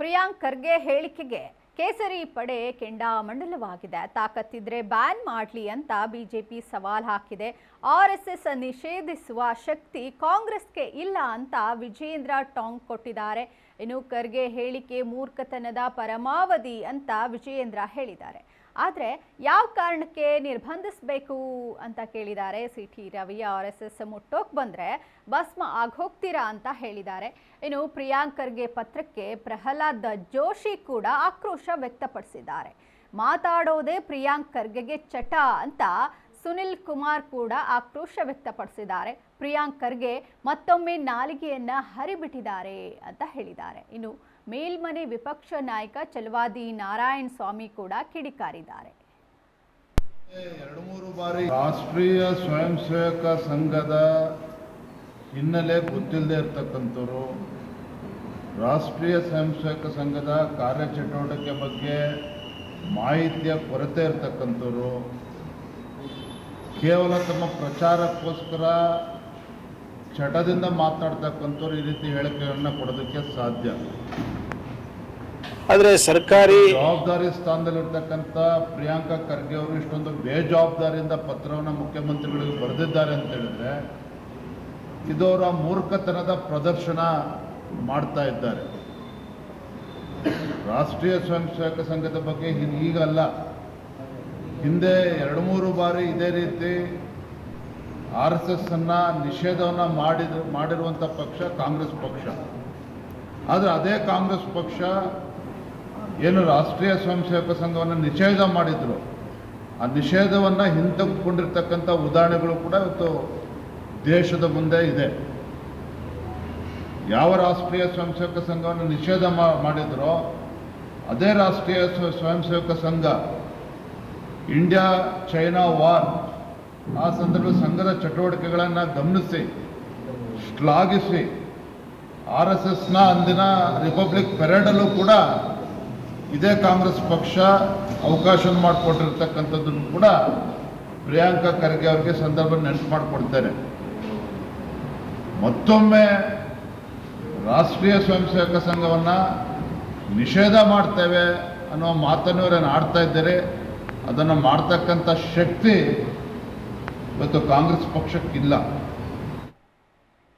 ಪ್ರಿಯಾಂಕ್ ಖರ್ಗೆ ಹೇಳಿಕೆಗೆ ಕೇಸರಿ ಪಡೆ ಕೆಂಡಾಮಂಡಲವಾಗಿದೆ. ತಾಕತ್ತಿದ್ರೆ ಬ್ಯಾನ್ ಮಾಡಲಿ ಅಂತ ಬಿಜೆಪಿ ಸವಾಲ್ ಹಾಕಿದೆ. ಆರ್ಎಸ್ಎಸ್ ನಿಷೇಧಿಸುವ ಶಕ್ತಿ ಕಾಂಗ್ರೆಸ್ಗೆ ಇಲ್ಲ ಅಂತ ವಿಜೇಂದ್ರ ಟಾಂಗ್ ಕೊಟ್ಟಿದ್ದಾರೆ. ಇನ್ನು ಖರ್ಗೆ ಹೇಳಿಕೆ ಮೂರ್ಖತನದ ಪರಮಾವಧಿ ಅಂತ ವಿಜೇಂದ್ರ ಹೇಳಿದ್ದಾರೆ. ಆದರೆ ಯಾವ ಕಾರಣಕ್ಕೆ ನಿರ್ಬಂಧಿಸಬೇಕು ಅಂತ ಕೇಳಿದ್ದಾರೆ. ಸಿಟಿ ರವಿ ಆರ್ಎಸ್ಎಸ್ ಮುಟ್ಟೋಕ್ ಬಂದ್ರೆ ಭಸ್ಮ ಆಗೋಗ್ತೀರಾ ಅಂತ ಹೇಳಿದ್ದಾರೆ. ಇನ್ನು ಪ್ರಿಯಾಂಕ್ ಖರ್ಗೆ ಪತ್ರಕ್ಕೆ ಪ್ರಹ್ಲಾದ್ ಜೋಶಿ ಕೂಡ ಆಕ್ರೋಶ ವ್ಯಕ್ತಪಡಿಸಿದ್ದಾರೆ. ಮಾತಾಡೋದೇ ಪ್ರಿಯಾಂಕ್ ಖರ್ಗೆಗೆ ಚಟ ಅಂತ ಸುನಿಲ್ ಕುಮಾರ್ ಕೂಡ ಆಕ್ರೋಶ ವ್ಯಕ್ತಪಡಿಸಿದ್ದಾರೆ. ಪ್ರಿಯಾಂಕ್ ಖರ್ಗೆ ಮತ್ತೊಮ್ಮೆ ನಾಲಿಗೆಯನ್ನ ಹರಿಬಿಟ್ಟಿದ್ದಾರೆ ಅಂತ ಹೇಳಿದ್ದಾರೆ. ಇನ್ನು ಮೇಲ್ಮನೆ ವಿಪಕ್ಷ ನಾಯಕ ಚಲವಾದಿ ನಾರಾಯಣ ಸ್ವಾಮಿ ಕೂಡ ಕಿಡಿಕಾರಿದ್ದಾರೆ. 2-3 ಬಾರಿ ರಾಷ್ಟ್ರೀಯ ಸ್ವಯಂ ಸೇವಕ ಸಂಘದ ಹಿನ್ನೆಲೆ ಗೊತ್ತಿಲ್ಲದೆ ಇರತಕ್ಕಂಥವ್ರು, ರಾಷ್ಟ್ರೀಯ ಸ್ವಯಂ ಸೇವಕ ಸಂಘದ ಕಾರ್ಯಚಟುವಟಿಕೆ ಬಗ್ಗೆ ಮಾಹಿತಿಯ ಕೊರತೆ ಇರತಕ್ಕಂಥವ್ರು ಕೇವಲ ತಮ್ಮ ಪ್ರಚಾರಕ್ಕೋಸ್ಕರ ಚಟದಿಂದ ಮಾತನಾಡ್ತಕ್ಕಂಥವ್ರು ಈ ರೀತಿ ಹೇಳಿಕೆಗಳನ್ನ ಕೊಡೋದಕ್ಕೆ ಸಾಧ್ಯ. ಆದರೆ ಸರ್ಕಾರಿ ಜವಾಬ್ದಾರಿ ಸ್ಥಾನದಲ್ಲಿರ್ತಕ್ಕಂಥ ಪ್ರಿಯಾಂಕಾ ಖರ್ಗೆ ಅವರು ಇಷ್ಟೊಂದು ಬೇಜವಾಬ್ದಾರಿಯಿಂದ ಪತ್ರವನ್ನು ಮುಖ್ಯಮಂತ್ರಿಗಳಿಗೆ ಬರೆದಿದ್ದಾರೆ ಅಂತ ಹೇಳಿದ್ರೆ ಇದು ಅವರ ಮೂರ್ಖತನದ ಪ್ರದರ್ಶನ ಮಾಡ್ತಾ ಇದ್ದಾರೆ. ರಾಷ್ಟ್ರೀಯ ಸ್ವಯಂ ಸೇವಕ ಸಂಘದ ಬಗ್ಗೆ ಈಗಲ್ಲ, ಹಿಂದೆ 2-3 ಬಾರಿ ಇದೇ ರೀತಿ RSS ಅನ್ನ ನಿಷೇಧವನ್ನು ಮಾಡಿರುವಂಥ ಪಕ್ಷ ಕಾಂಗ್ರೆಸ್ ಪಕ್ಷ. ಆದರೆ ಅದೇ ಕಾಂಗ್ರೆಸ್ ಪಕ್ಷ ಏನು ರಾಷ್ಟ್ರೀಯ ಸ್ವಯಂ ಸೇವಕ ಸಂಘವನ್ನು ನಿಷೇಧ ಮಾಡಿದ್ರು, ಆ ನಿಷೇಧವನ್ನು ಹಿಂತೆಗೆದುಕೊಂಡಿರ್ತಕ್ಕಂಥ ಉದಾಹರಣೆಗಳು ಕೂಡ ಇವತ್ತು ದೇಶದ ಮುಂದೆ ಇದೆ. ಯಾವ ರಾಷ್ಟ್ರೀಯ ಸ್ವಯಂ ಸೇವಕ ಸಂಘವನ್ನು ನಿಷೇಧ ಮಾಡಿದ್ರೋ ಅದೇ ರಾಷ್ಟ್ರೀಯ ಸ್ವಯಂ ಸೇವಕ ಸಂಘ ಇಂಡಿಯಾ ಚೈನಾ ವಾರ್ ಆ ಸಂದರ್ಭದಲ್ಲಿ ಸಂಘದ ಚಟುವಟಿಕೆಗಳನ್ನು ಗಮನಿಸಿ ಶ್ಲಾಘಿಸಿ RSSನ ಅಂದಿನ ರಿಪಬ್ಲಿಕ್ ಪೆರೇಡಲ್ಲೂ ಕೂಡ ಇದೇ ಕಾಂಗ್ರೆಸ್ ಪಕ್ಷ ಅವಕಾಶ ಮಾಡಿಕೊಟ್ಟಿರ್ತಕ್ಕಂಥದ್ದನ್ನು ಕೂಡ ಪ್ರಿಯಾಂಕಾ ಖರ್ಗೆ ಅವರಿಗೆ ಸಂದರ್ಭ ನೆನಪು ಮಾಡಿಕೊಡ್ತಾರೆ. ಮತ್ತೊಮ್ಮೆ ರಾಷ್ಟ್ರೀಯ ಸ್ವಯಂ ಸೇವಕ ಸಂಘವನ್ನು ನಿಷೇಧ ಮಾಡ್ತೇವೆ ಅನ್ನೋ ಮಾತನ್ನು ಇವರೇನು ಆಡ್ತಾ ಇದ್ದಾರೆ. ಅದನ್ನು ಮಾಡ್ತಕ್ಕಂಥ ಶಕ್ತಿ ಇವತ್ತು ಕಾಂಗ್ರೆಸ್ ಪಕ್ಷಕ್ಕಿಲ್ಲ.